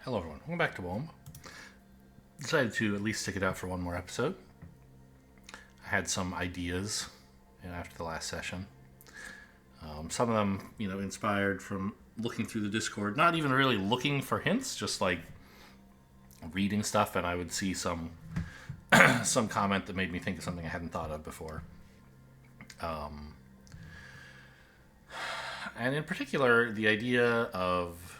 Hello everyone, welcome back to Bombe. Decided to at least stick it out for one more episode. I had some ideas after the last session. Some of them, inspired from looking through the Discord, not even really looking for hints, just like reading stuff, and I would see some some comment that made me think of something I hadn't thought of before. And in particular, the idea of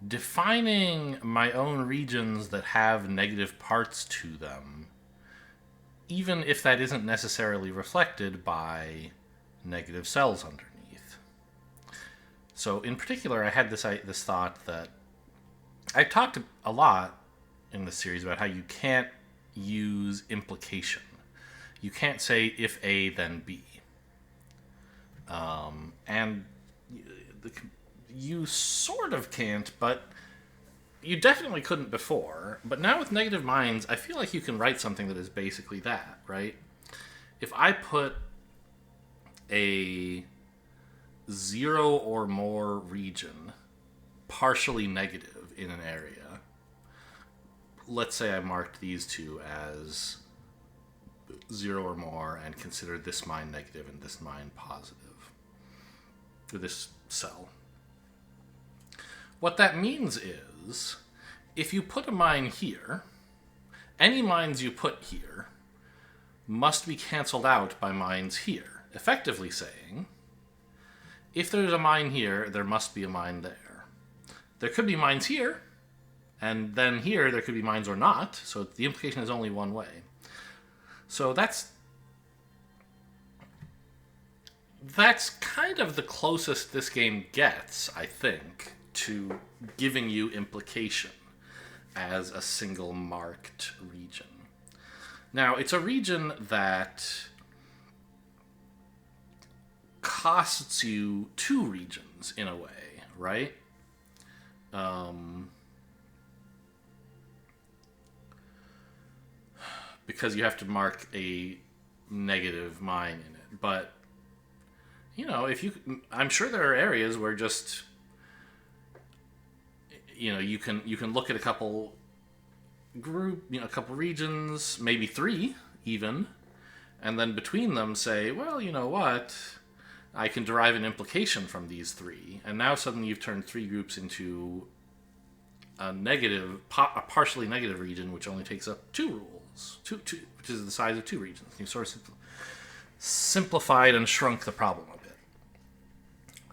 defining my own regions that have negative parts to them, even if that isn't necessarily reflected by negative cells underneath. So in particular, I had this thought that I've talked a lot in this series about how you can't use implication. You can't say if A, then B. And you sort of can't, but you definitely couldn't before. But now with negative minds, I feel like you can write something that is basically that, right? If I put a 0 or more region partially negative in an area, let's say I marked these two as 0 or more and consider this mine negative and this mine positive, for this cell. What that means is, if you put a mine here, any mines you put here must be canceled out by mines here, effectively saying, if there's a mine here, there must be a mine there. There could be mines here, and then here there could be mines or not, so the implication is only one way. So that's kind of the closest this game gets, I think, to giving you implication as a single marked region. Now, it's a region that costs you two regions in a way, right? Because you have to mark a negative mine in it. But, I'm sure there are areas where just, you can look at a couple a couple regions, maybe 3 even, and then between them say, well, you know what, I can derive an implication from these 3, and now suddenly you've turned 3 groups into a partially negative region, which only takes up 2 rules, which is the size of 2 regions. You sort of simplified and shrunk the problem a bit.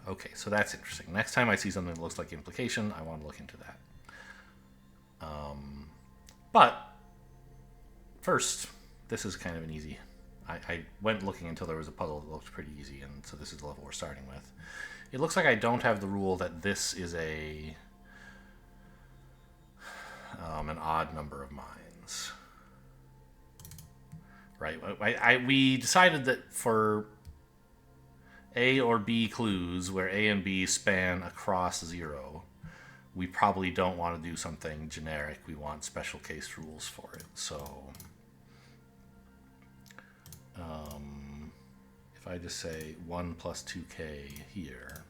Okay, so that's interesting. Next time I see something that looks like implication, I want to look into that. But first, this is kind of an easy. I went looking until there was a puzzle that looked pretty easy, and so this is the level we're starting with. It looks like I don't have the rule that this is an odd number of mines. Right? We decided that for A or B clues, where A and B span across 0, we probably don't want to do something generic. We want special case rules for it. So if I just say 1 plus 2k here,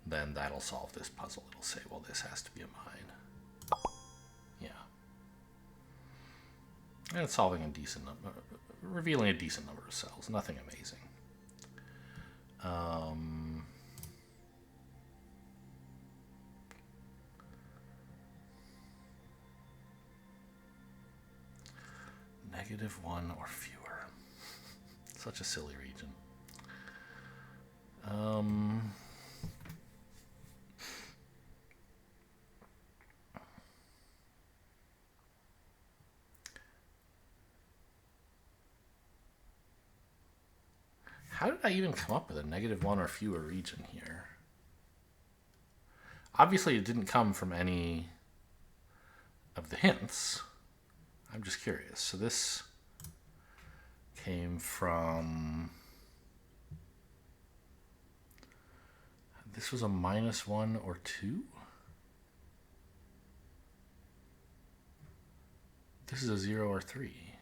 then that'll solve this puzzle. It'll say, well, this has to be a mine. Yeah. And it's solving a decent number, revealing a decent number of cells. Nothing amazing. -1 or fewer. Such a silly region. How did I even come up with a -1 or fewer region here? Obviously, it didn't come from any of the hints. I'm just curious. So this came from... This was a -1 or 2? This is a 0 or 3.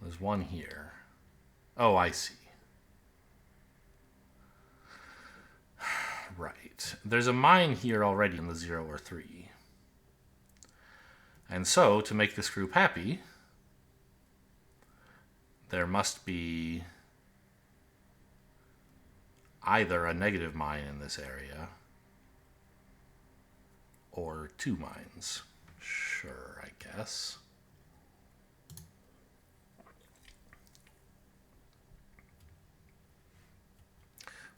There's one here. Oh, I see. point, there's a mine here already in the 0 or 3. And so, to make this group happy, there must be either a negative mine in this area or 2 mines. Sure, I guess.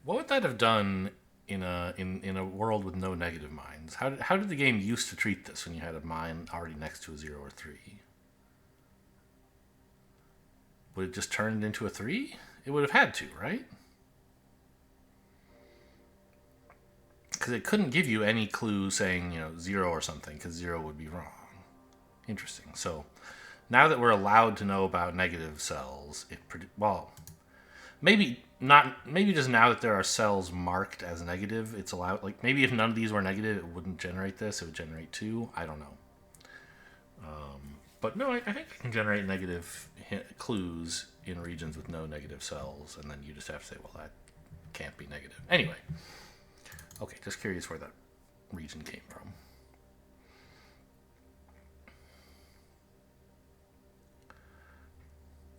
What would that have done in a world with no negative mines? How did the game used to treat this when you had a mine already next to a 0 or 3? Would it just turn it into a 3? It would have had to, right? Because it couldn't give you any clue saying, 0 or something, because 0 would be wrong. Interesting. So now that we're allowed to know about negative cells, maybe not. Maybe just now that there are cells marked as negative, it's allowed. Like maybe if none of these were negative, it wouldn't generate this. It would generate 2. I don't know. But no, I think I can generate negative clues in regions with no negative cells, and then you just have to say, well, that can't be negative. Anyway, okay, just curious where that region came from.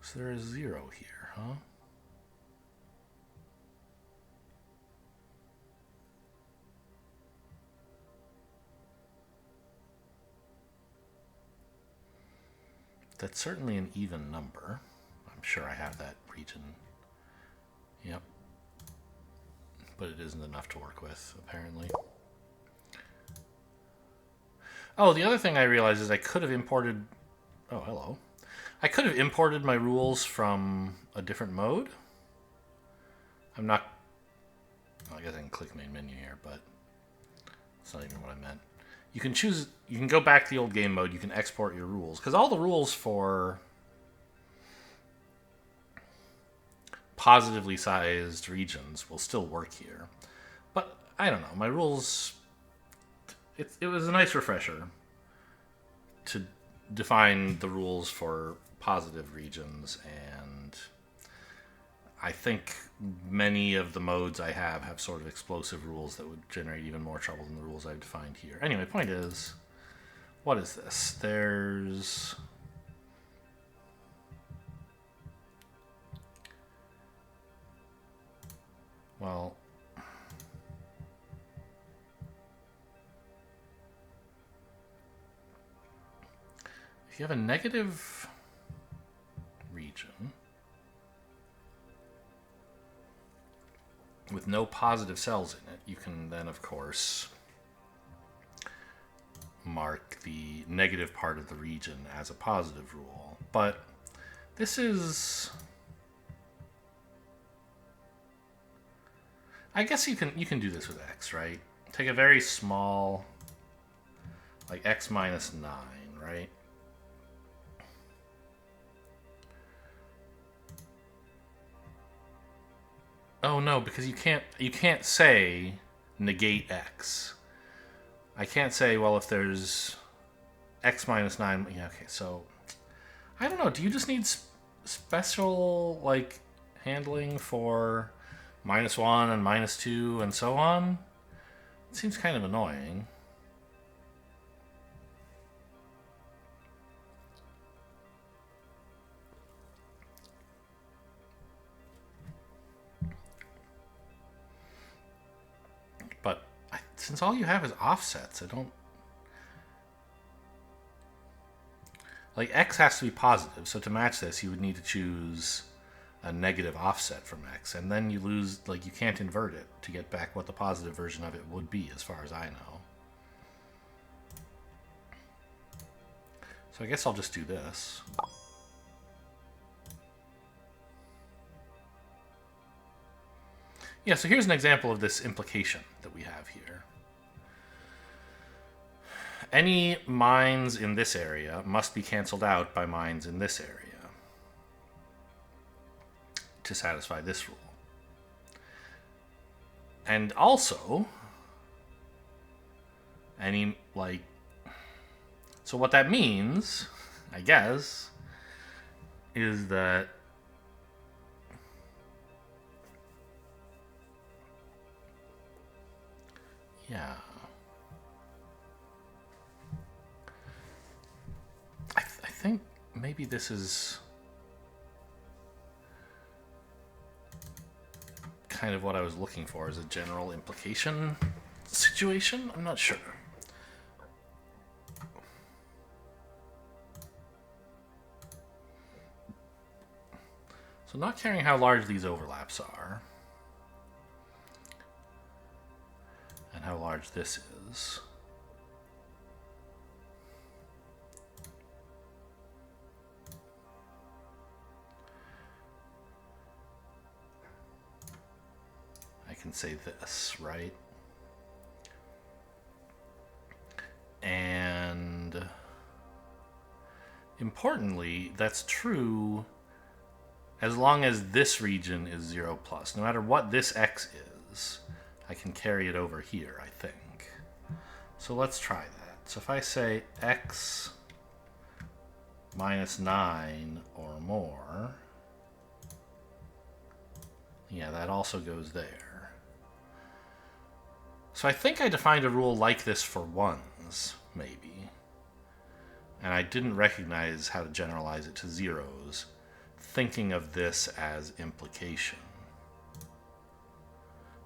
So there is 0 here, huh? That's certainly an even number. I'm sure I have that region. Yep. But it isn't enough to work with, apparently. Oh, the other thing I realized is I could have imported... Oh, hello. I could have imported my rules from a different mode. I'm not... Well, I guess I can click main menu here, but that's not even what I meant. You can choose... You can go back to the old game mode. You can export your rules. Because all the rules for positively sized regions will still work here. But, I don't know. My rules... It was a nice refresher to define the rules for positive regions, and I think many of the modes I have sort of explosive rules that would generate even more trouble than the rules I've defined here. Anyway, point is, what is this? There's... Well... If you have a negative region with no positive cells in it, you can then, of course, mark the negative part of the region as a positive rule. But this is... I guess you can do this with x, right? Take a very small, like x minus 9, right? Oh no, because you can't say negate x. I can't say, well, if there's x minus 9, yeah, okay, so I don't know, do you just need special like handling for -1 and -2 and so on? It seems kind of annoying. But since all you have is offsets, I don't... Like, x has to be positive, so to match this, you would need to choose a negative offset from x, and then you lose, like, you can't invert it to get back what the positive version of it would be, as far as I know. So I guess I'll just do this. Yeah, so here's an example of this implication that we have here. Any mines in this area must be canceled out by mines in this area to satisfy this rule. And also, any, like... So what that means, I guess, is that Yeah. I think maybe this is kind of what I was looking for, as a general implication situation. I'm not sure. So not caring how large these overlaps are, and how large this is. I can say this, right? And importantly, that's true as long as this region is 0 plus. No matter what this x is, I can carry it over here, I think. So let's try that. So if I say x minus 9 or more, yeah, that also goes there. So I think I defined a rule like this for ones, maybe. And I didn't recognize how to generalize it to zeros, thinking of this as implication.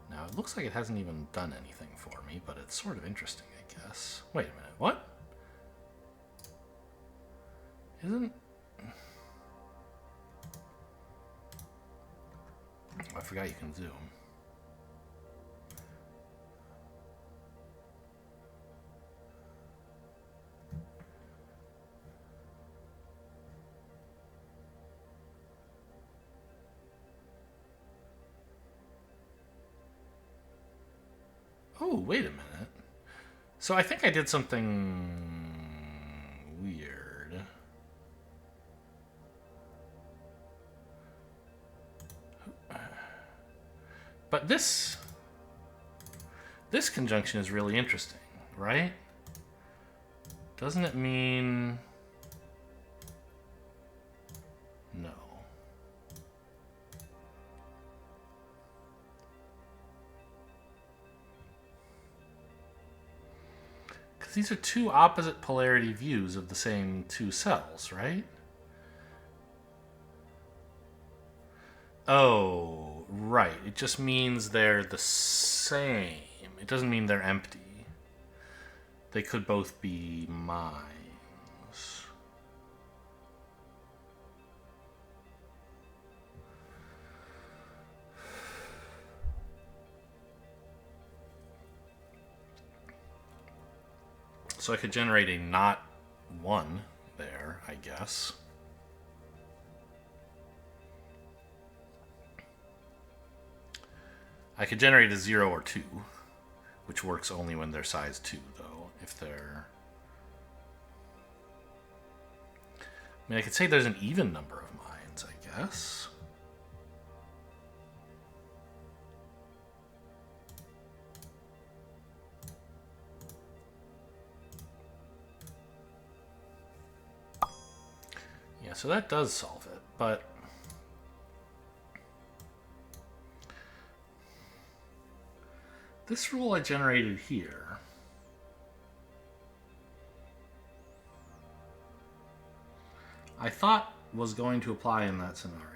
Now, it looks like it hasn't even done anything for me, but it's sort of interesting, I guess. Wait a minute, what? Isn't... I forgot you can zoom. Oh, wait a minute. So I think I did something weird. But this conjunction is really interesting, right? Doesn't it mean... No. Because these are two opposite polarity views of the same two cells, right? Oh, right. It just means they're the same. It doesn't mean they're empty. They could both be mines. So I could generate a not 1 there, I guess. I could generate a 0 or 2, which works only when they're size 2, though. If they're... I mean, I could say there's an even number of mines, I guess. Yeah, so that does solve it, but... This rule I generated here I thought was going to apply in that scenario.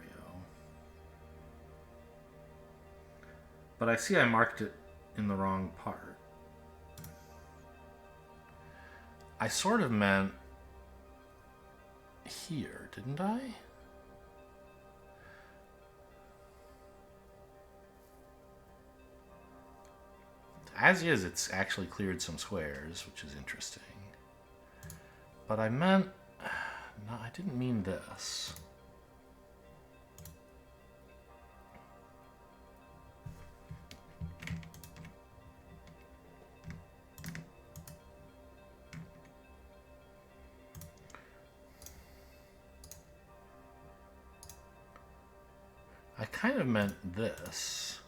But I see I marked it in the wrong part. I sort of meant here, didn't I? As is, it's actually cleared some squares, which is interesting. But I meant... No, I didn't mean this. I kind of meant this.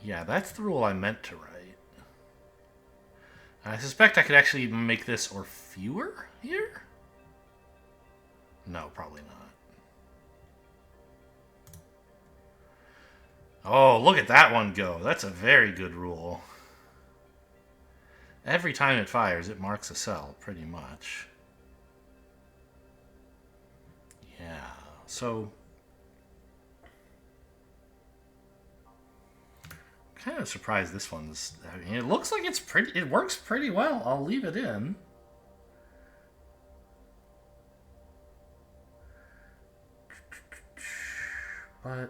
Yeah, that's the rule I meant to write. I suspect I could actually make this or fewer here? No, probably Oh, look at that one go. That's a very good rule. Every time it fires, it marks a cell, pretty much. Yeah, so... kind of surprised this one's... I mean, it looks like it works pretty well. I'll leave it in. But...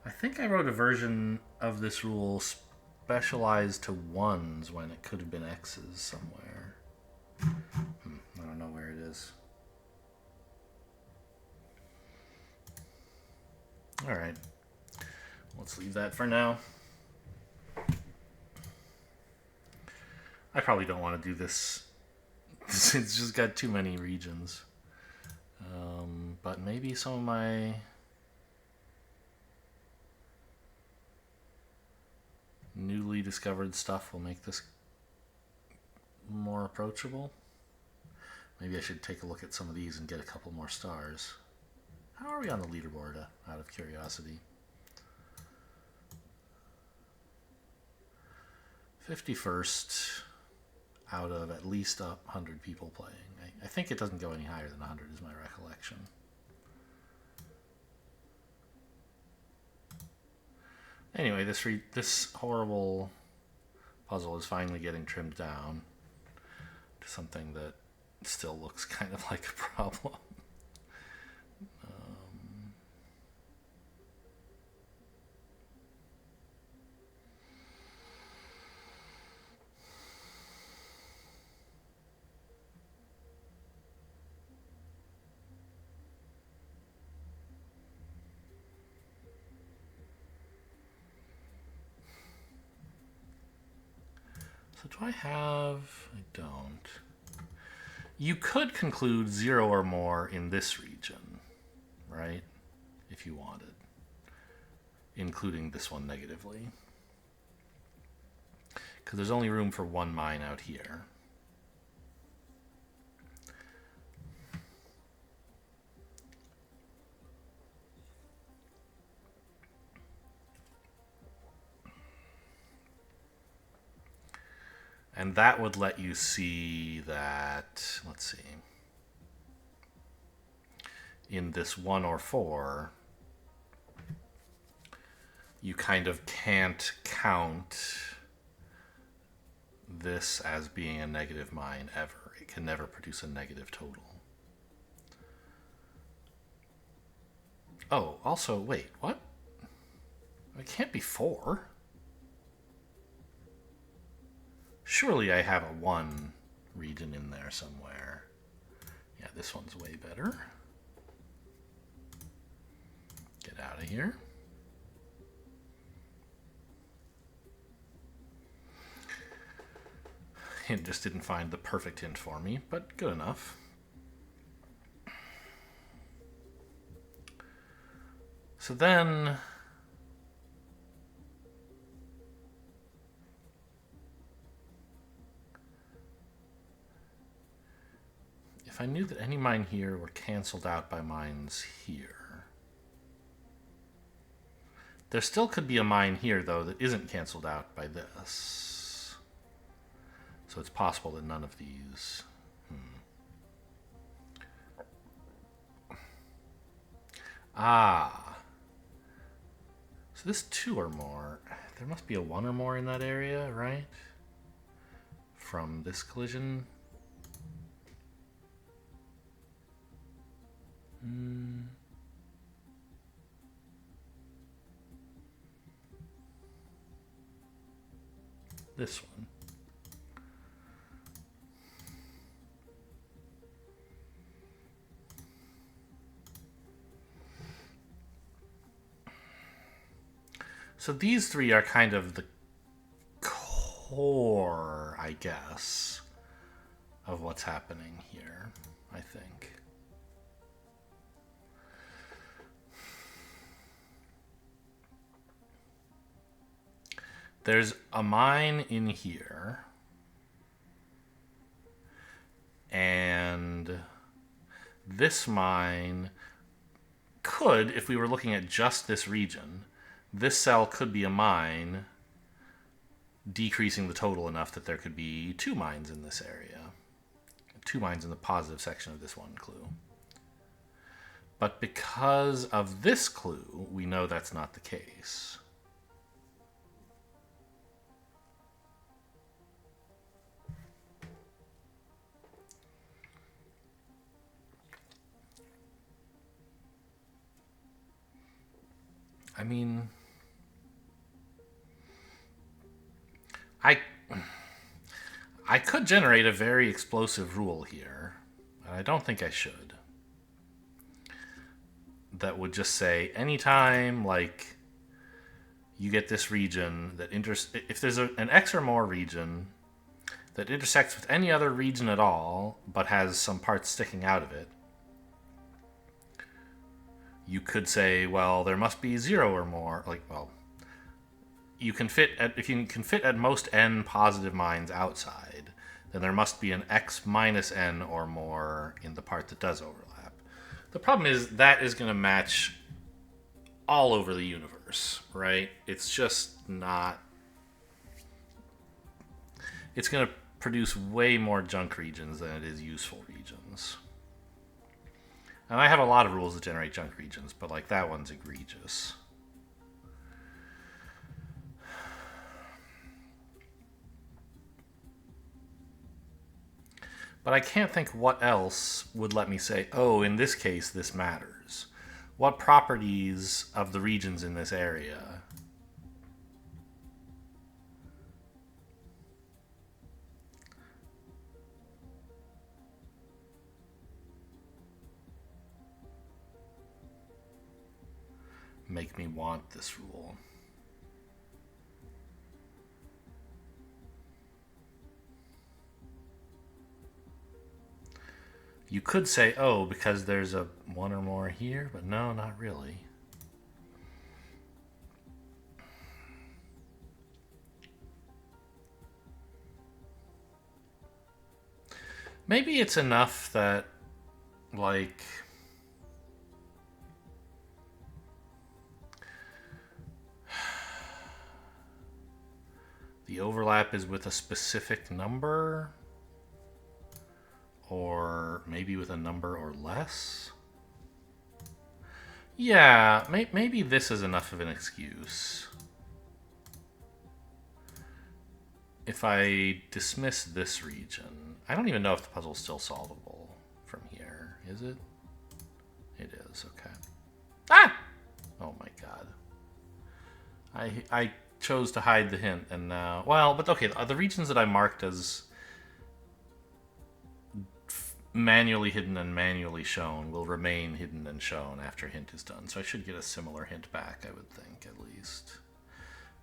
I think I wrote a version of this rule specialized to ones when it could have been x's somewhere. I don't know where it is. Alright. Let's leave that for now. I probably don't want to do this. It's just got too many regions. But maybe some of my... newly discovered stuff will make this more approachable. Maybe I should take a look at some of these and get a couple more stars. How are we on the leaderboard, out of curiosity? 51st out of at least 100 people playing. I think it doesn't go any higher than 100 is my recollection. Anyway, this horrible puzzle is finally getting trimmed down to something that still looks kind of like a problem. So do I have... I don't. You could conclude 0 or more in this region, right? If you wanted. Including this one negatively. Because there's only room for one mine out here. And that would let you see that, let's see, in this 1 or 4, you kind of can't count this as being a negative mine ever. It can never produce a negative total. Oh, also, wait, what? It can't be 4. Surely I have a 1 region in there somewhere. Yeah, this one's way better. Get out of here. Hint just didn't find the perfect hint for me, but good enough. So then... if I knew that any mine here were canceled out by mines here. There still could be a mine here, though, that isn't canceled out by this. So it's possible that none of these... Ah. So this 2 or more. There must be a 1 or more in that area, right? From this collision. This one. So these 3 are kind of the core, I guess, of what's happening here, I think. There's a mine in here, and this mine could, if we were looking at just this region, this cell could be a mine, decreasing the total enough that there could be 2 mines in this area. 2 mines in the positive section of this one clue. But because of this clue, we know that's not the case. I mean, I could generate a very explosive rule here, and I don't think I should. That would just say anytime, like, you get this region that if there's an X or more region that intersects with any other region at all, but has some parts sticking out of it, you could say, well, there must be 0 or more. Like, well, if you can fit at most n positive mines outside, then there must be an x minus n or more in the part that does overlap. The problem is that is going to match all over the universe, right? It's just not... It's going to produce way more junk regions than it is useful regions. And I have a lot of rules that generate junk regions, but like that one's egregious. But I can't think what else would let me say, oh, in this case, this matters. What properties of the regions in this area make me want this rule? You could say, oh, because there's a 1 or more here, but no, not really. Maybe it's enough that, like... the overlap is with a specific number, or maybe with a number or less. Yeah, maybe this is enough of an excuse. If I dismiss this region, I don't even know if the puzzle's still solvable from here. Is it? It is, okay. Ah! Oh my god. I chose to hide the hint, and now... Well, but okay, the regions that I marked as manually hidden and manually shown will remain hidden and shown after hint is done. So I should get a similar hint back, I would think, at least.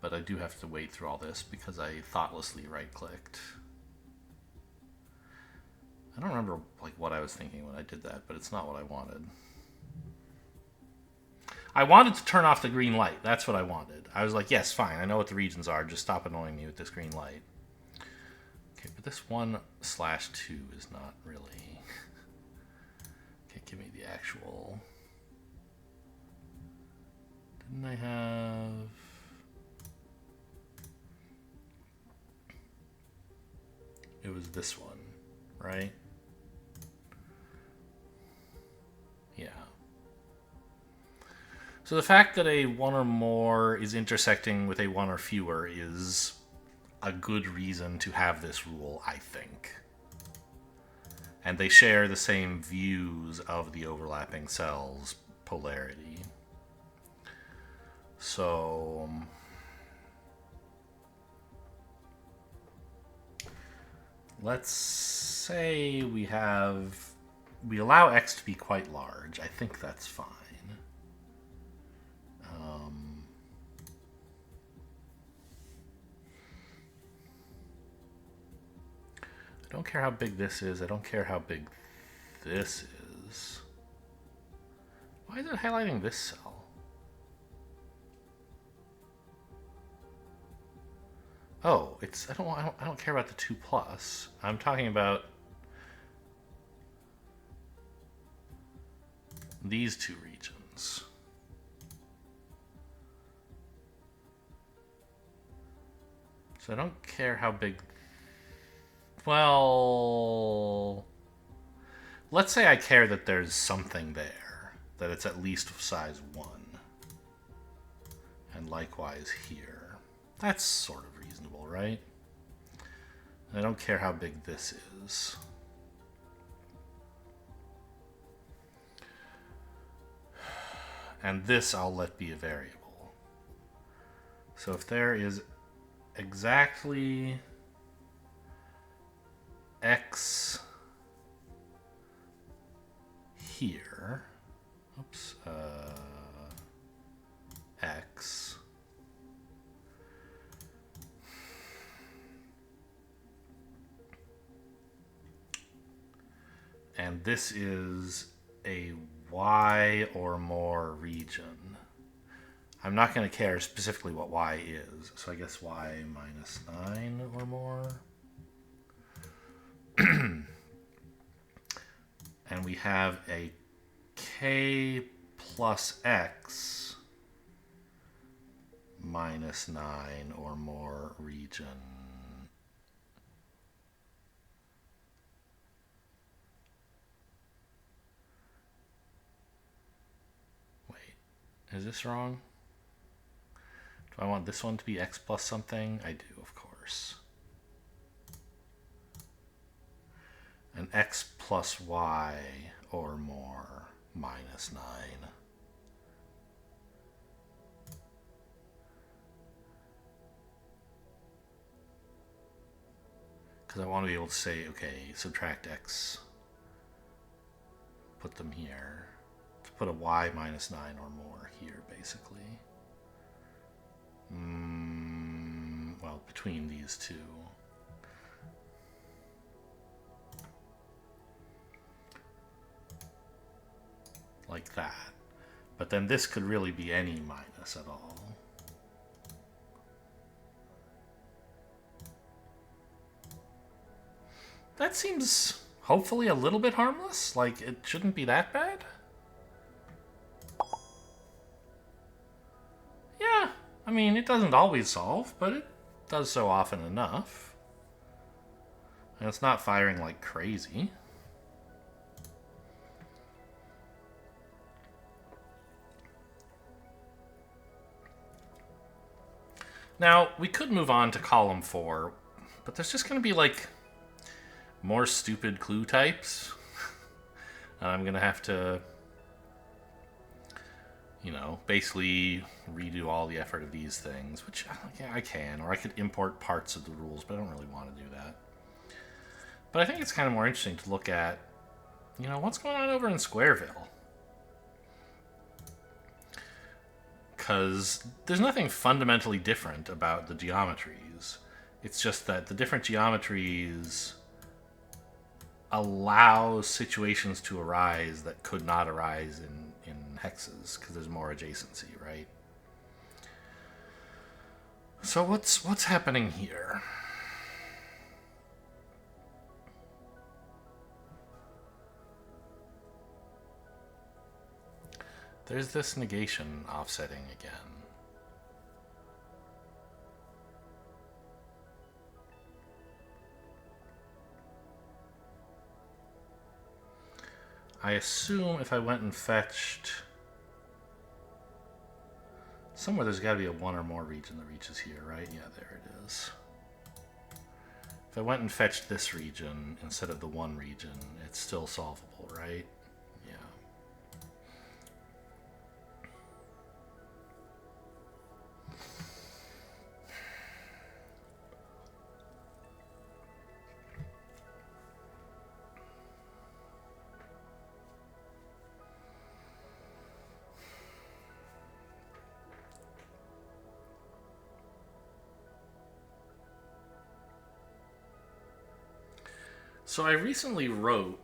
But I do have to wait through all this because I thoughtlessly right-clicked. I don't remember like what I was thinking when I did that, but it's not what I wanted. I wanted to turn off the green light. That's what I wanted. I was like, yes, fine. I know what the regions are. Just stop annoying me with this green light. Okay, but this 1/2 is not really... Okay, give me the actual... Didn't I have... It was this one, right? Yeah. So the fact that a 1 or more is intersecting with a 1 or fewer is a good reason to have this rule, I think. And they share the same views of the overlapping cells' polarity. So... let's say we allow x to be quite large. I think that's fine. I don't care how big this is. I don't care how big this is. Why is it highlighting this cell? Oh, it's I don't care about the 2+. I'm talking about these 2 regions. regions. So I don't care how big... Well... Let's say I care that there's something there. That it's at least size 1. And likewise here. That's sort of reasonable, right? I don't care how big this is. And this I'll let be a variable. So if there is exactly x here, oops, x, and this is a y or more region. I'm not going to care specifically what y is, so I guess y minus 9 or more. And we have a k plus x minus 9 or more region. Wait, is this wrong? Do I want this one to be x plus something? I do, of course. And x plus y or more minus 9. Because I want to be able to say, okay, subtract x, put them here, to put a y minus 9 or more here, basically. Well, between these two. Like that. But then this could really be any minus at all. That seems hopefully a little bit harmless. Like, it shouldn't be that bad. Yeah, I mean, it doesn't always solve, but it does so often enough. And it's not firing like crazy. Now, we could move on to column 4, but there's just going to be, like, more stupid clue types. And I'm going to have to, you know, basically redo all the effort of these things, which, yeah, I can. Or I could import parts of the rules, but I don't really want to do that. But I think it's kind of more interesting to look at, you know, what's going on over in Squareville. Because there's nothing fundamentally different about the geometries. It's just that the different geometries allow situations to arise that could not arise in hexes, because there's more adjacency, right? So what's happening here? There's this negation offsetting again. I assume if I went and fetched... Somewhere there's got to be a 1 or more region that reaches here, right? Yeah, there it is. If I went and fetched this region instead of the 1 region, it's still solvable, right? So I recently wrote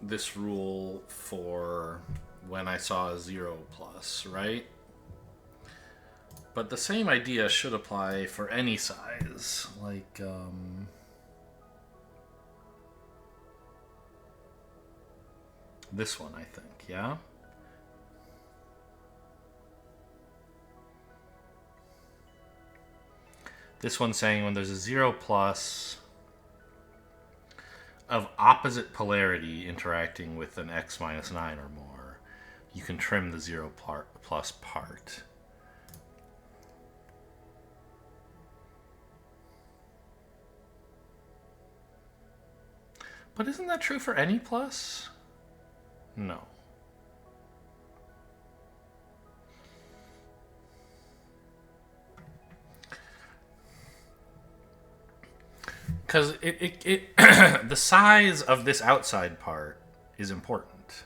this rule for when I saw a 0 plus, right? But the same idea should apply for any size. Like, this one, I think, yeah? This one's saying when there's a 0 plus of opposite polarity interacting with an x minus 9 or more, you can trim the 0 plus part. But isn't that true for any plus? No. Because the size of this outside part is important.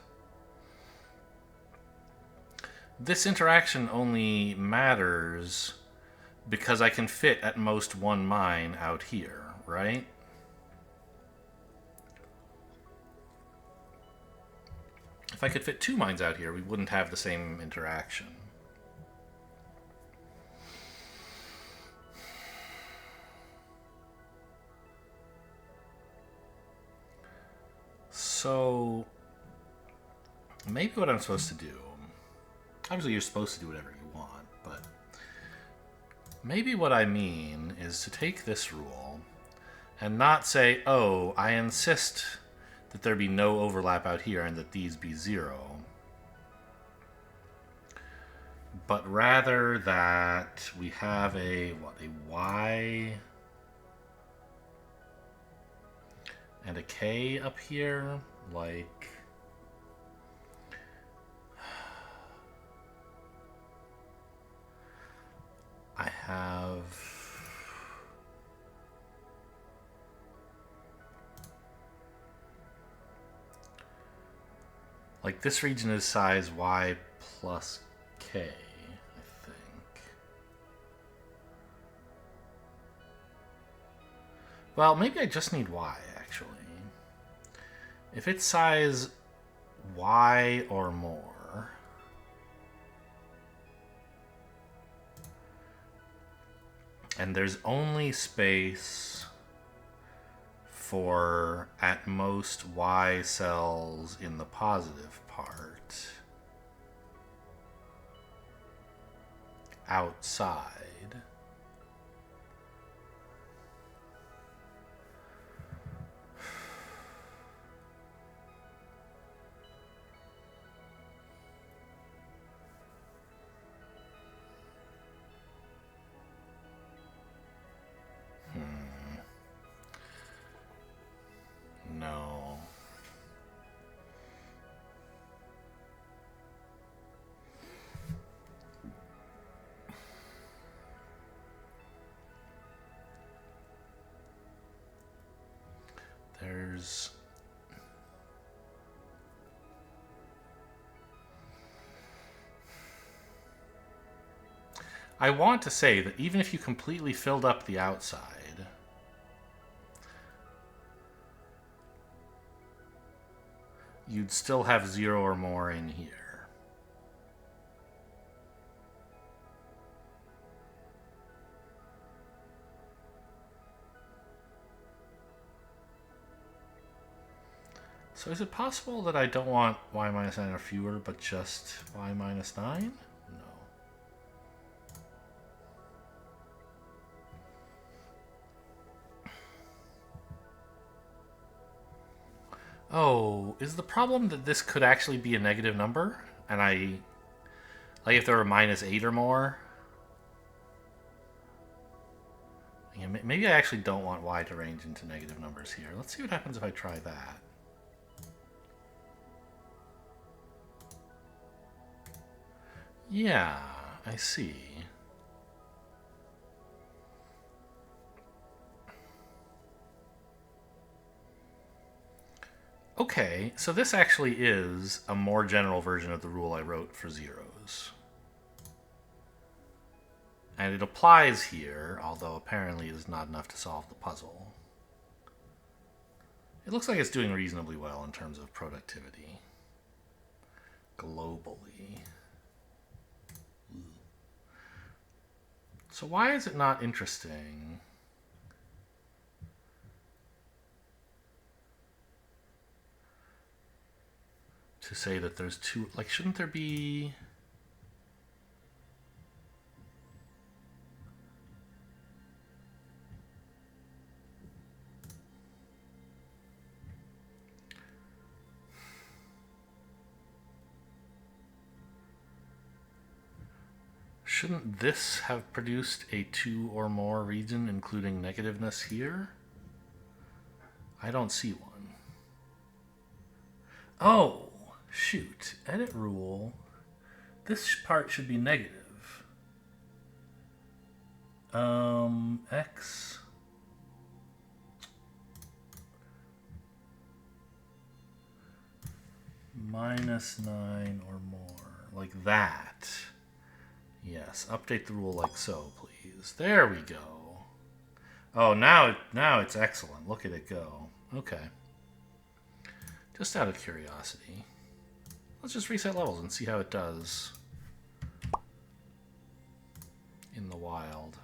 This interaction only matters because I can fit at most one mine out here, right? If I could fit 2 mines out here, we wouldn't have the same interaction. So maybe what I'm supposed to do, obviously you're supposed to do whatever you want, but maybe what I mean is to take this rule and not say, oh, I insist that there be no overlap out here and that these be 0, but rather that we have a y and a k up here, like I have like this region is size y plus k, I think. Well, maybe I just need y, actually. If it's size y or more, and there's only space for at most y cells in the positive part outside, no. There's I want to say that even if you completely filled up the outside, you'd still have 0 or more in here. So is it possible that I don't want y minus 9 or fewer, but just y minus 9? No. Oh, is the problem that this could actually be a negative number? And like if there were minus 8 or more? Yeah, maybe I actually don't want y to range into negative numbers here. Let's see what happens if I try that. Yeah, I see. Okay, so this actually is a more general version of the rule I wrote for zeros. And it applies here, although apparently it is not enough to solve the puzzle. It looks like it's doing reasonably well in terms of productivity globally. So why is it not interesting to say that there's two, like, shouldn't there be shouldn't this have produced a 2 or more region, including negativeness here? I don't see one. Oh, shoot. Edit rule. This part should be negative. X. -9 or more. Like that. Yes, update the rule like so, please. There we go. Oh, now it's excellent. Look at it go. Okay. Just out of curiosity, let's just reset levels and see how it does in the wild.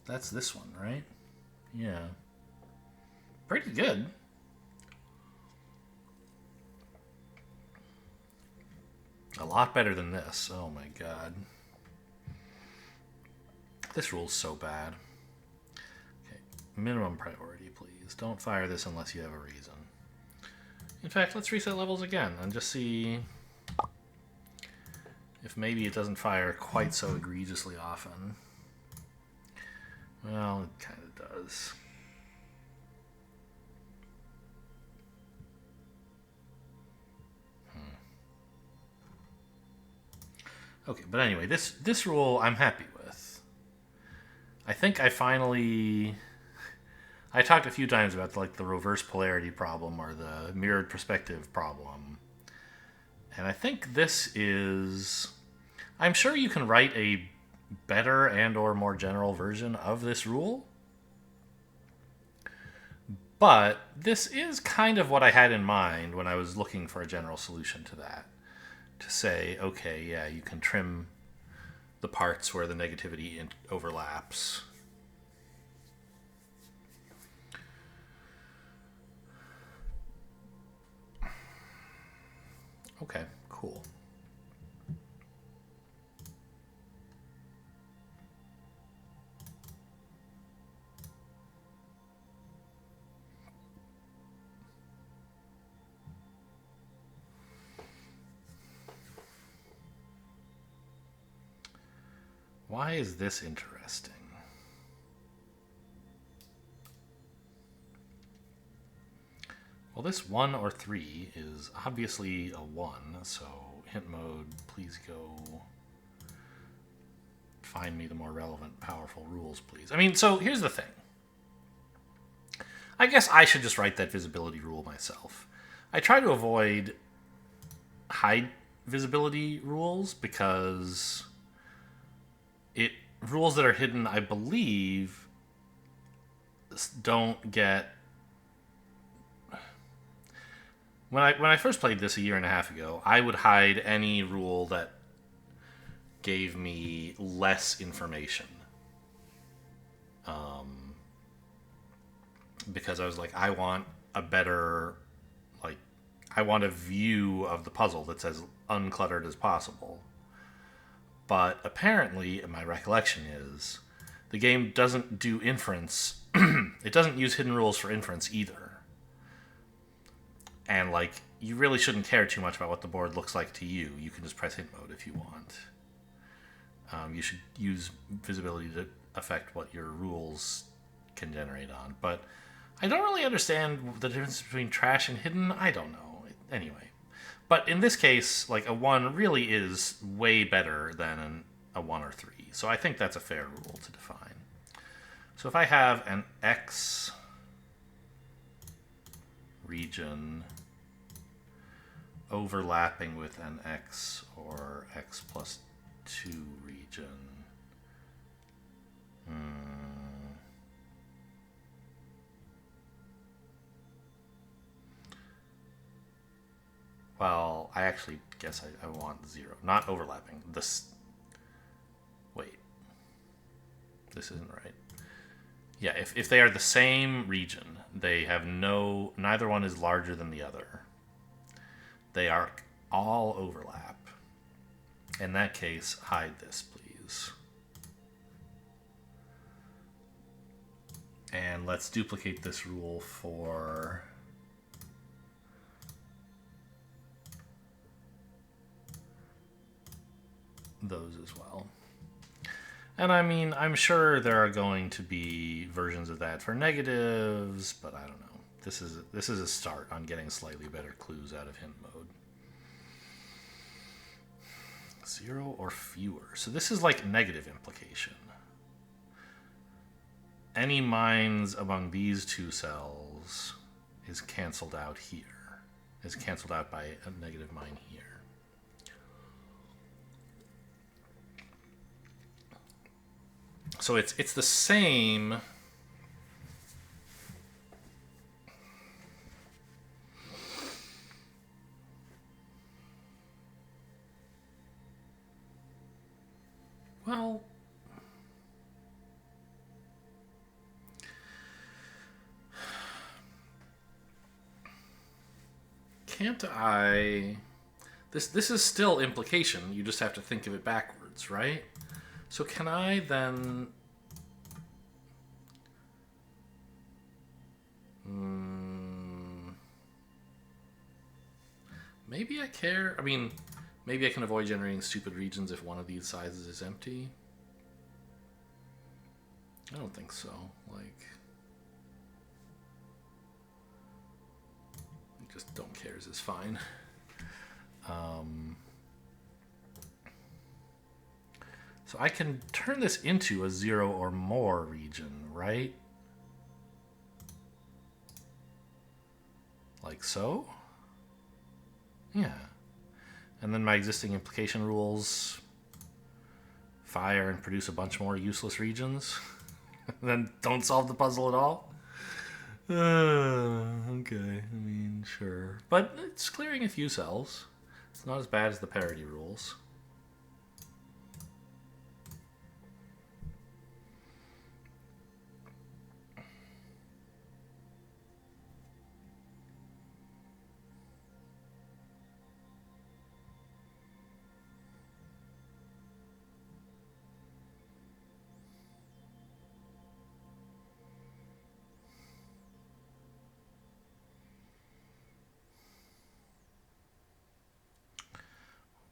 That's this one, right? Yeah. Pretty good. A lot better than this. Oh my god. This rule's so bad. Okay, minimum priority, please. Don't fire this unless you have a reason. In fact, let's reset levels again and just see if maybe it doesn't fire quite so egregiously often. Well, it kind of does. Okay, but anyway, this rule I'm happy with. I think I finally... I talked a few times about like the reverse polarity problem or the mirrored perspective problem. And I think this is... I'm sure you can write a better and or more general version of this rule. But this is kind of what I had in mind when I was looking for a general solution to that. To say, okay, yeah, you can trim the parts where the negativity overlaps. Okay, cool. Why is this interesting? Well, this 1 or 3 is obviously a 1, so hint mode, please go find me the more relevant, powerful rules, please. I mean, so here's the thing. I guess I should just write that visibility rule myself. I try to avoid hide visibility rules because rules that are hidden, I believe, don't get... When I first played this a year and a half ago, I would hide any rule that gave me less information. Because I was like, I want a better... I want a view of the puzzle that's as uncluttered as possible. But apparently, my recollection is, the game doesn't do inference. It doesn't use hidden rules for inference either. And, you really shouldn't care too much about what the board looks like to you. You can just press hint mode if you want. You should use visibility to affect what your rules can generate on. But I don't really understand the difference between trash and hidden. I don't know. Anyway. But in this case, a 1 really is way better than a 1 or 3. So I think that's a fair rule to define. So if I have an X region overlapping with an X or X plus 2 region, well, I actually guess I want 0. Not overlapping. Wait. This isn't right. Yeah, if they are the same region, they have neither one is larger than the other. They are all overlap. In that case, hide this, please. And let's duplicate this rule for... those as well. And I mean, I'm sure there are going to be versions of that for negatives, but I don't know. This is a start on getting slightly better clues out of hint mode. 0 or fewer. So this is like negative implication. Any mines among these two cells is canceled out here. Is canceled out by a negative mine here. So it's the same. Well, can't I? This is still implication. You just have to think of it backwards, right? So can I then? Maybe I care. I mean, maybe I can avoid generating stupid regions if one of these sizes is empty. I don't think so. Like, just don't cares is fine. So I can turn this into a 0 or more region, right? Like so? Yeah. And then my existing implication rules fire and produce a bunch more useless regions. Then don't solve the puzzle at all? Okay, I mean, sure. But it's clearing a few cells. It's not as bad as the parity rules.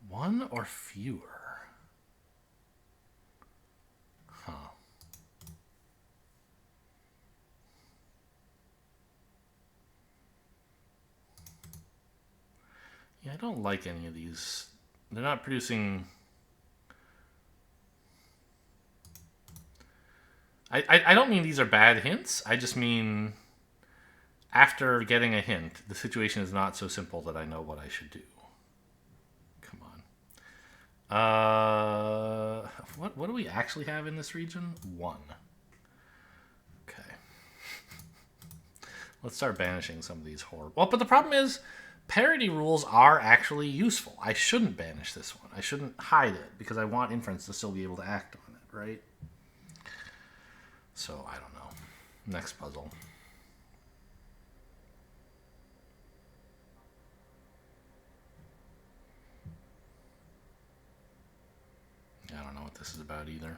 One or fewer? Huh. Yeah, I don't like any of these. They're not producing... I don't mean these are bad hints. I just mean after getting a hint, the situation is not so simple that I know what I should do. Come on. What do we actually have in this region? 1. Okay. Let's start banishing some of these horrible... Well, but the problem is parity rules are actually useful. I shouldn't banish this one. I shouldn't hide it because I want inference to still be able to act on it, right? So, I don't know. Next puzzle. I don't know what this is about either.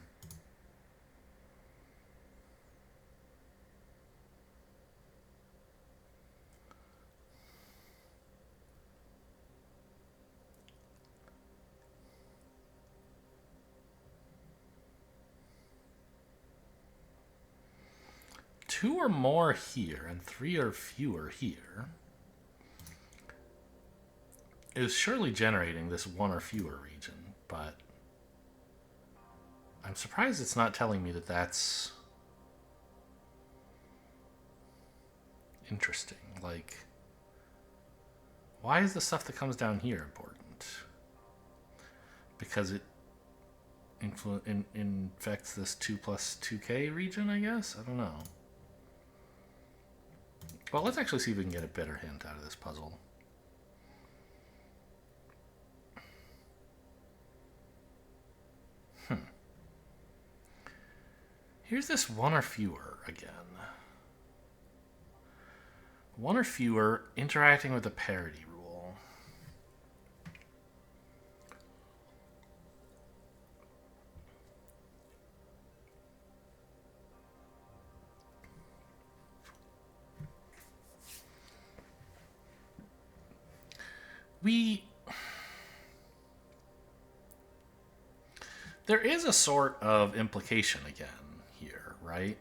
Two or more here and 3 or fewer here is surely generating this 1 or fewer region, but I'm surprised it's not telling me that that's interesting. Like, why is the stuff that comes down here important? Because it infects this 2 plus 2k region, I guess? I don't know. Well, let's actually see if we can get a better hint out of this puzzle. Here's this 1 or fewer again. 1 or fewer interacting with the parity rule. There is a sort of implication again here, right?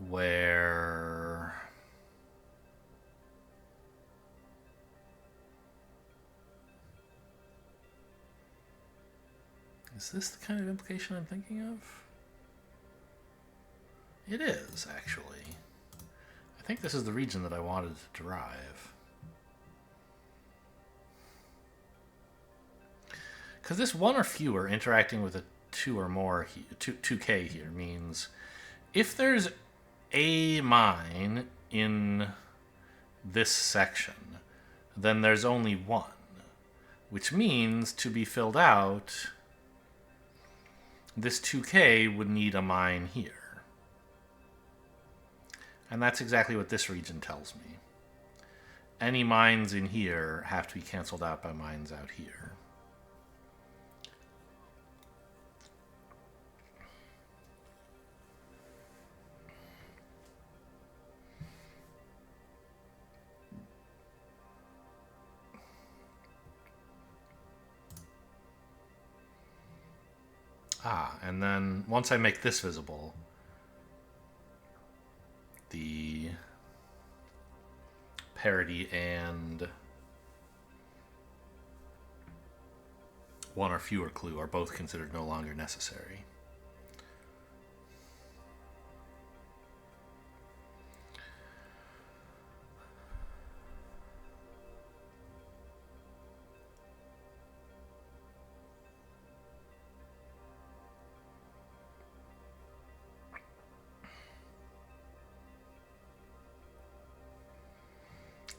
Where is this the kind of implication I'm thinking of? It is, actually. I think this is the region that I wanted to derive. Because this one or fewer interacting with a 2 or more, 2k here, means if there's a mine in this section, then there's only one. Which means to be filled out, this 2k would need a mine here. And that's exactly what this region tells me. Any mines in here have to be canceled out by mines out here. And then once I make this visible, the parity and one or fewer clue are both considered no longer necessary.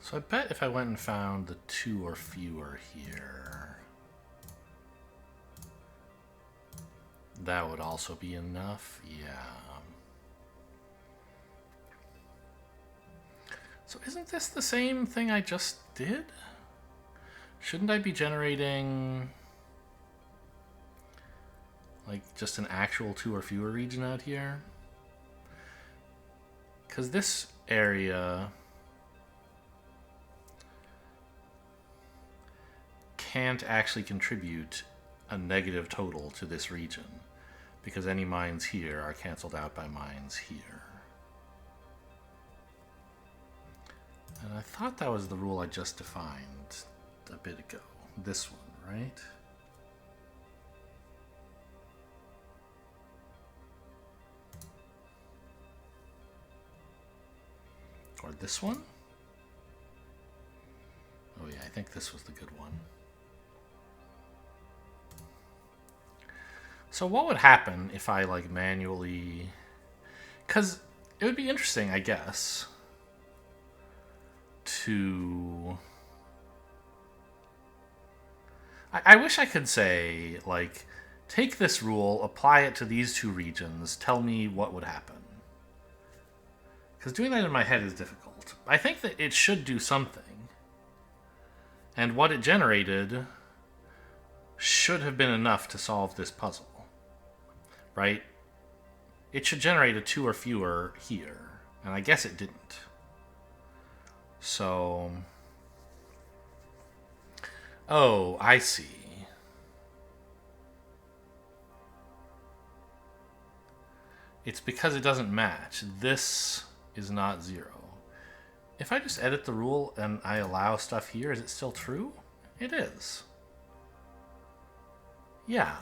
So I bet if I went and found the 2 or fewer here, that would also be enough. Yeah. So isn't this the same thing I just did? Shouldn't I be generating like just an actual 2 or fewer region out here? Because this area can't actually contribute a negative total to this region because any mines here are canceled out by mines here. And I thought that was the rule I just defined a bit ago. This one, right? Or this one? Oh yeah, I think this was the good one. So what would happen if I like manually... Because it would be interesting, I guess, to... I wish I could say, like, take this rule, apply it to these 2 regions, tell me what would happen. Because doing that in my head is difficult. I think that it should do something. And what it generated should have been enough to solve this puzzle. Right? It should generate a 2 or fewer here. And I guess it didn't. So... Oh, I see. It's because it doesn't match. This is not 0. If I just edit the rule and I allow stuff here, is it still true? It is. Yeah.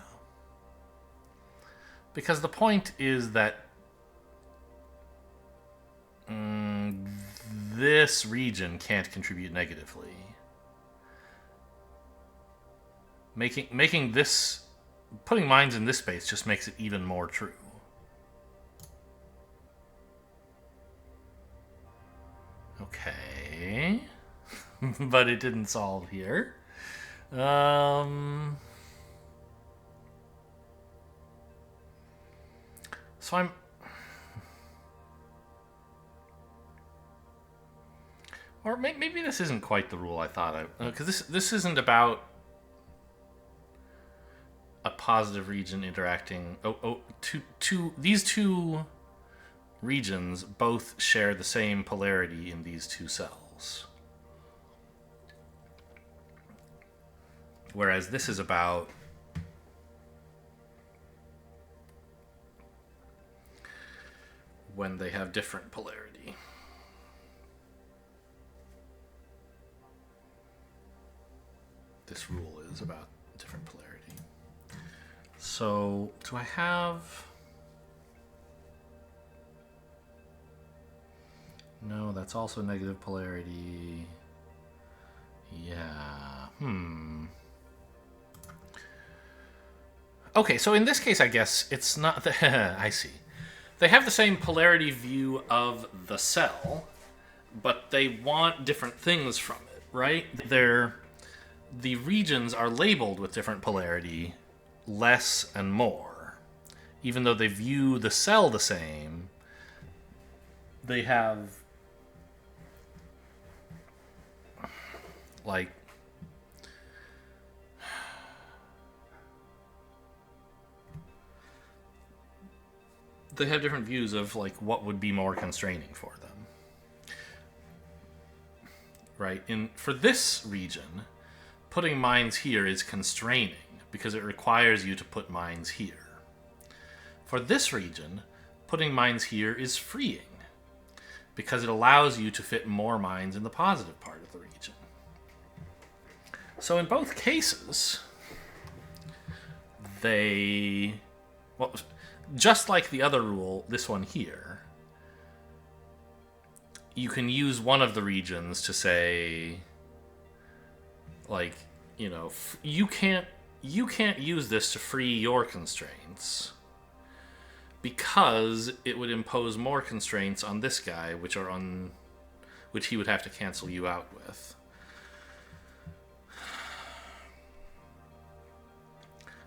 Because the point is that this region can't contribute negatively. Making this... Putting mines in this space just makes it even more true. Okay. But it didn't solve here. So I'm... Or maybe this isn't quite the rule I thought I... Because this isn't about a positive region interacting... These 2 regions both share the same polarity in these 2 cells. Whereas this is about when they have different polarity. This rule is about different polarity. So, do I have... No, that's also negative polarity. Yeah. Okay, so in this case, I guess it's not the... I see. They have the same polarity view of the cell, but they want different things from it, right? The regions are labeled with different polarity, less and more. Even though they view the cell the same, they have... like... they have different views of like what would be more constraining for them. Right? For this region, putting mines here is constraining because it requires you to put mines here. For this region, putting mines here is freeing because it allows you to fit more mines in the positive part of the region. So in both cases, they... well, just like the other rule, this one here, you can use one of the regions to say, like, you know, you can't use this to free your constraints because it would impose more constraints on this guy, which he would have to cancel you out with.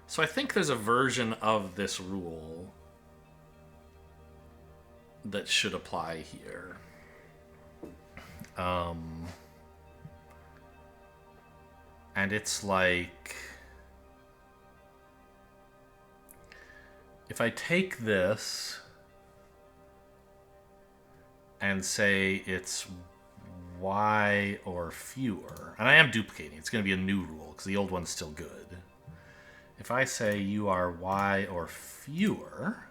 So I think there's a version of this rule that should apply here. And it's like... if I take this and say it's y or fewer, and I am duplicating, it's going to be a new rule because the old one's still good. If I say you are y or fewer,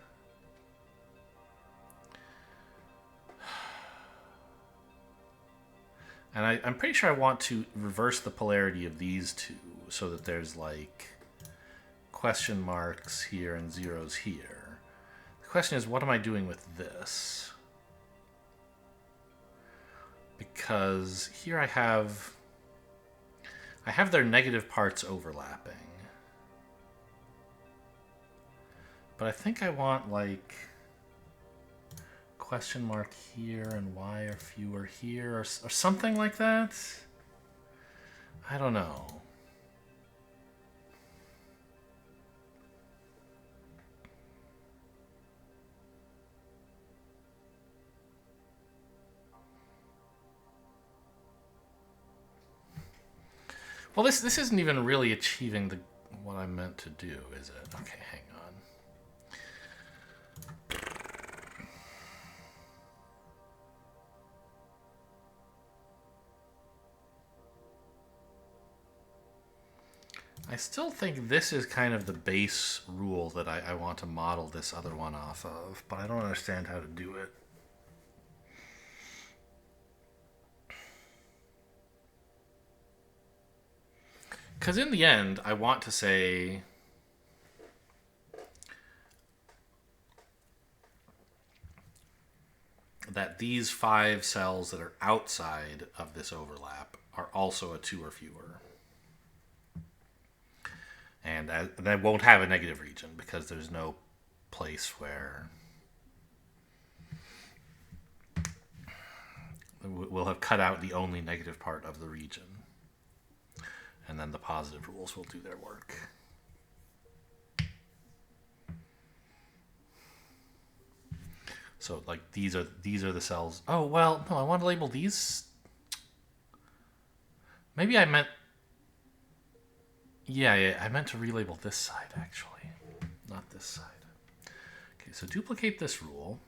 and I'm pretty sure I want to reverse the polarity of these two so that there's like question marks here and zeros here. The question is, what am I doing with this? Because here I have their negative parts overlapping. But I think I want like question mark here and y or fewer here or something like that. I don't know. Well, this isn't even really achieving what I meant to do, is it? Okay, hang on. I still think this is kind of the base rule that I want to model this other one off of, but I don't understand how to do it. Because in the end, I want to say that these 5 cells that are outside of this overlap are also a 2 or fewer. And that won't have a negative region because there's no place where we'll have cut out the only negative part of the region. And then the positive rules will do their work. So like these are the cells. Oh, well, no, I want to label these. Maybe I meant... Yeah, I meant to relabel this side, actually. Not this side. Okay, so duplicate this rule.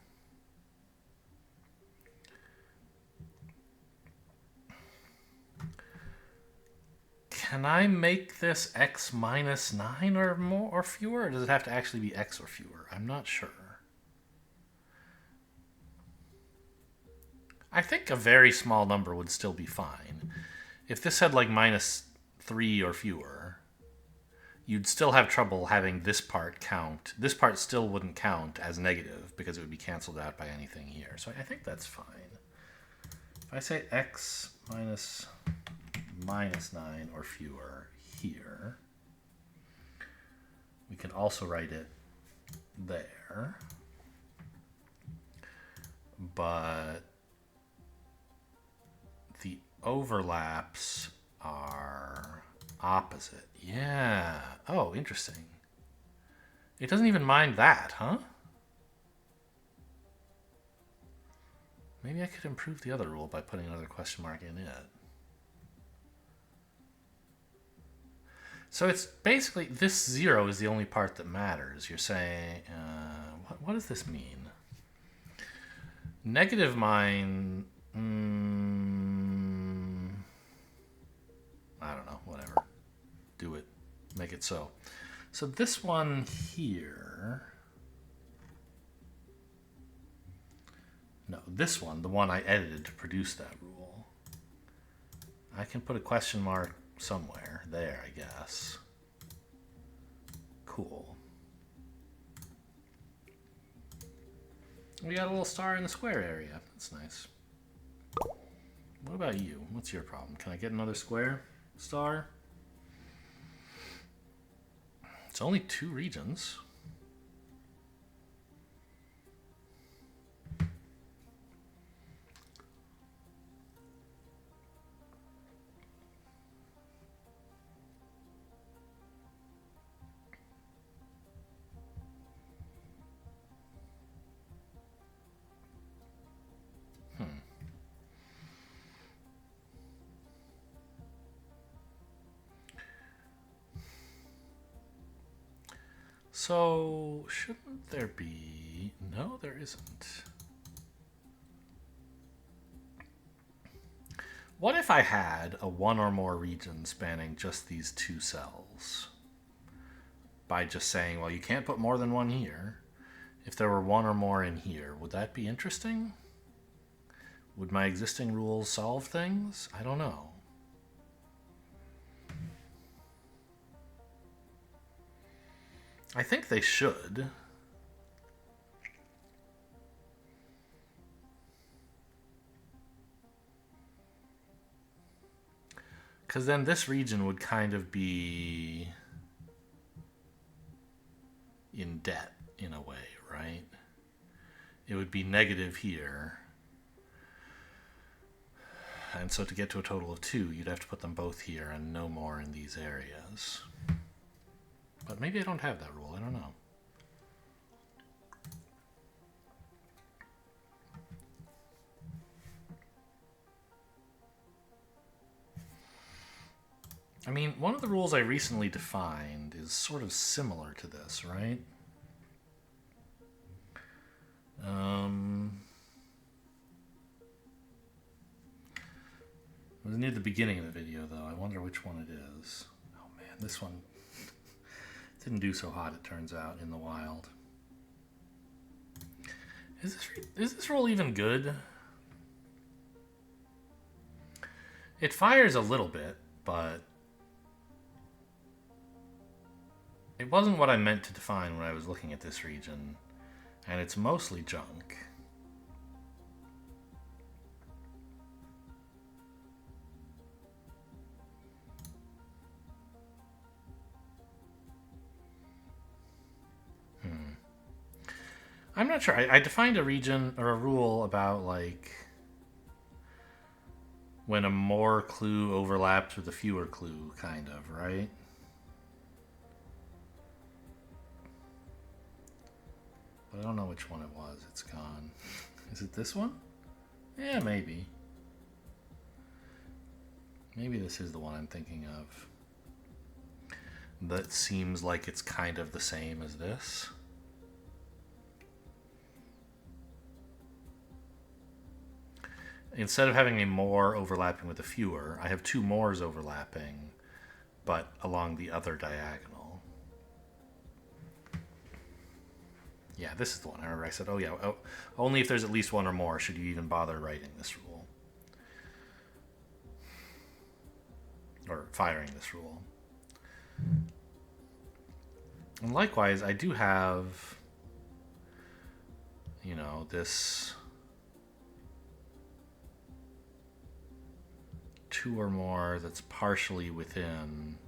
Can I make this x minus 9 or more or fewer? Or does it have to actually be x or fewer? I'm not sure. I think a very small number would still be fine. If this had like minus 3 or fewer, you'd still have trouble having this part count. This part still wouldn't count as negative because it would be canceled out by anything here. So I think that's fine. If I say x minus 9 or fewer here, we can also write it there. But the overlaps are opposite. Yeah. Oh, interesting. It doesn't even mind that, huh? Maybe I could improve the other rule by putting another question mark in it. So it's basically, this 0 is the only part that matters. You're saying, what does this mean? Negative mine, I don't know, whatever. Do it. Make it so. So this one here, no, this one, the one I edited to produce that rule, I can put a question mark somewhere. There, I guess. Cool. We got a little star in the square area. That's nice. What about you? What's your problem? Can I get another square star? It's only 2 regions. So, shouldn't there be... No, there isn't. What if I had a 1 or more region spanning just these 2 cells? By just saying, well, you can't put more than 1 here. If there were 1 or more in here, would that be interesting? Would my existing rules solve things? I don't know. I think they should. Because then this region would kind of be in debt in a way, right? It would be negative here. And so to get to a total of 2, you'd have to put them both here and no more in these areas. But maybe I don't have that rule. I don't know. I mean, one of the rules I recently defined is sort of similar to this, right? It was near the beginning of the video, though. I wonder which one it is. Oh man, this one didn't do so hot, it turns out, in the wild. Is this rule even good? It fires a little bit, but it wasn't what I meant to define when I was looking at this region, and it's mostly junk. I'm not sure. I defined a region or a rule about like when a more clue overlaps with a fewer clue, kind of, right? But I don't know which one it was. It's gone. Is it this one? Yeah, maybe. Maybe this is the one I'm thinking of. That seems like it's kind of the same as this. Instead of having a more overlapping with a fewer, I have 2 mores overlapping, but along the other diagonal. Yeah, this is the one. I remember I said, oh yeah, only if there's at least one or more should you even bother writing this rule. Or firing this rule. And likewise, I do have, you know, this 2 or more that's partially within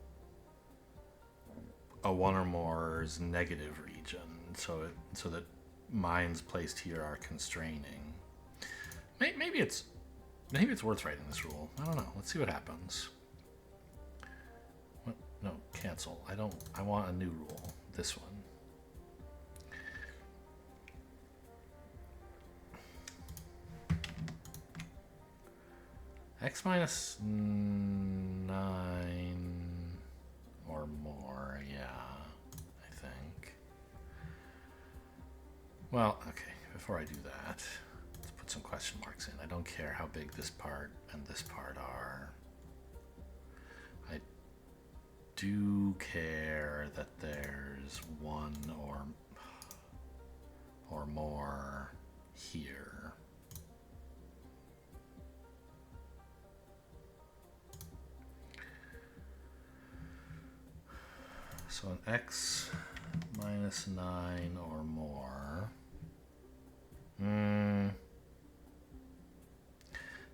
a 1 or more's negative region, so that mines placed here are constraining. Maybe it's worth writing this rule. I don't know. Let's see what happens. What? No, cancel. I want a new rule. This one. X minus 9 or more, yeah, I think. Well, okay, before I do that, let's put some question marks in. I don't care how big this part and this part are. I do care that there's 1 or more here. So an x minus 9 or more.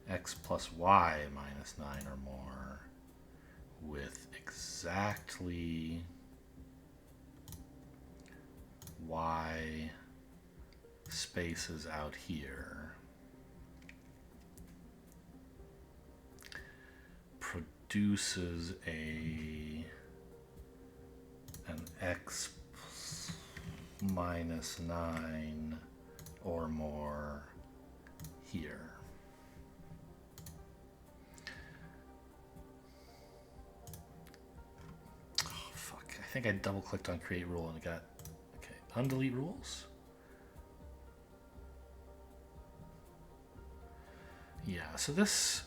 X plus y minus 9 or more with exactly y spaces out here produces an x minus 9 or more here. Oh, fuck. I think I double clicked on create rule and it got, okay, undelete rules. Yeah, so this,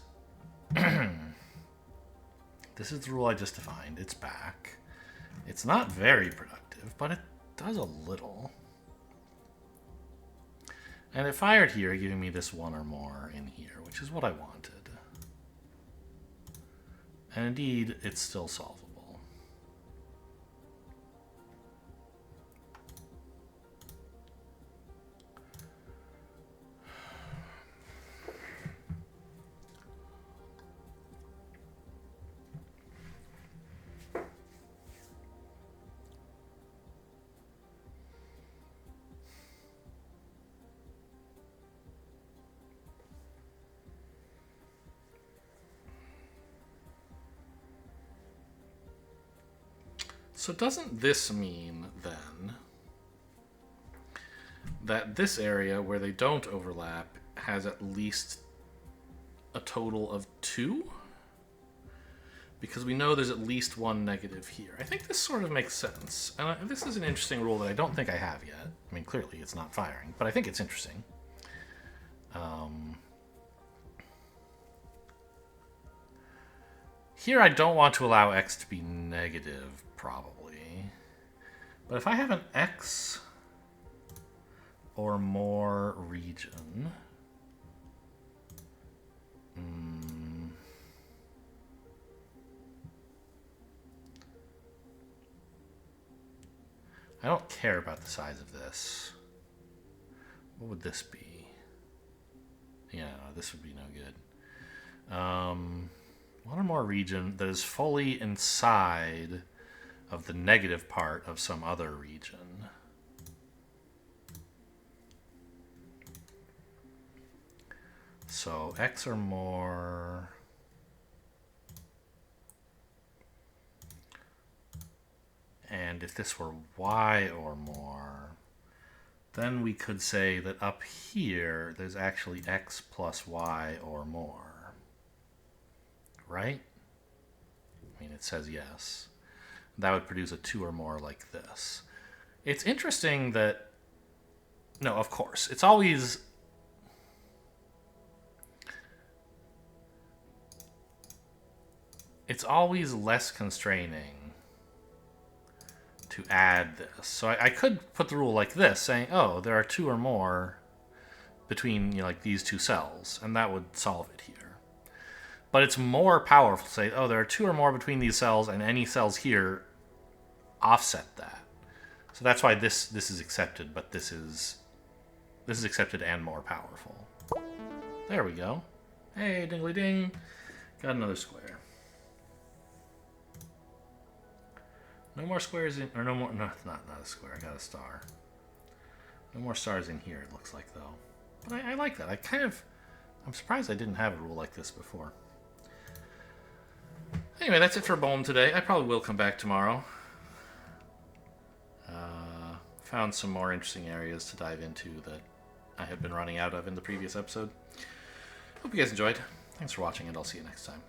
this is the rule I just defined. It's back. It's not very productive, but it does a little. And it fired here, giving me this 1 or more in here, which is what I wanted. And indeed, it's still solvable. So doesn't this mean, then, that this area where they don't overlap has at least a total of 2? Because we know there's at least 1 negative here. I think this sort of makes sense. And this is an interesting rule that I don't think I have yet. I mean, clearly it's not firing, but I think it's interesting. Here I don't want to allow x to be negative, probably. But if I have an x or more region, I don't care about the size of this. What would this be? Yeah, no, this would be no good. 1 or more region that is fully inside of the negative part of some other region. So x or more. And if this were y or more, then we could say that up here there's actually x plus y or more. Right? I mean, it says yes. That would produce a 2 or more like this. It's interesting that, no, of course, it's always, it's always less constraining to add this. So I could put the rule like this, saying, oh, there are 2 or more between, you know, like these 2 cells, and that would solve it here. But it's more powerful to say, oh, there are 2 or more between these cells, and any cells here offset that. So that's why this is accepted, but this is accepted and more powerful. There we go. Hey, dingly ding. Got another square. No more squares in, or no more, no, not a square, I got a star. No more stars in here, it looks like, though. But I like that. I'm surprised I didn't have a rule like this before. Anyway, that's it for Bombe today. I probably will come back tomorrow. Found some more interesting areas to dive into that I had been running out of in the previous episode. Hope you guys enjoyed. Thanks for watching, and I'll see you next time.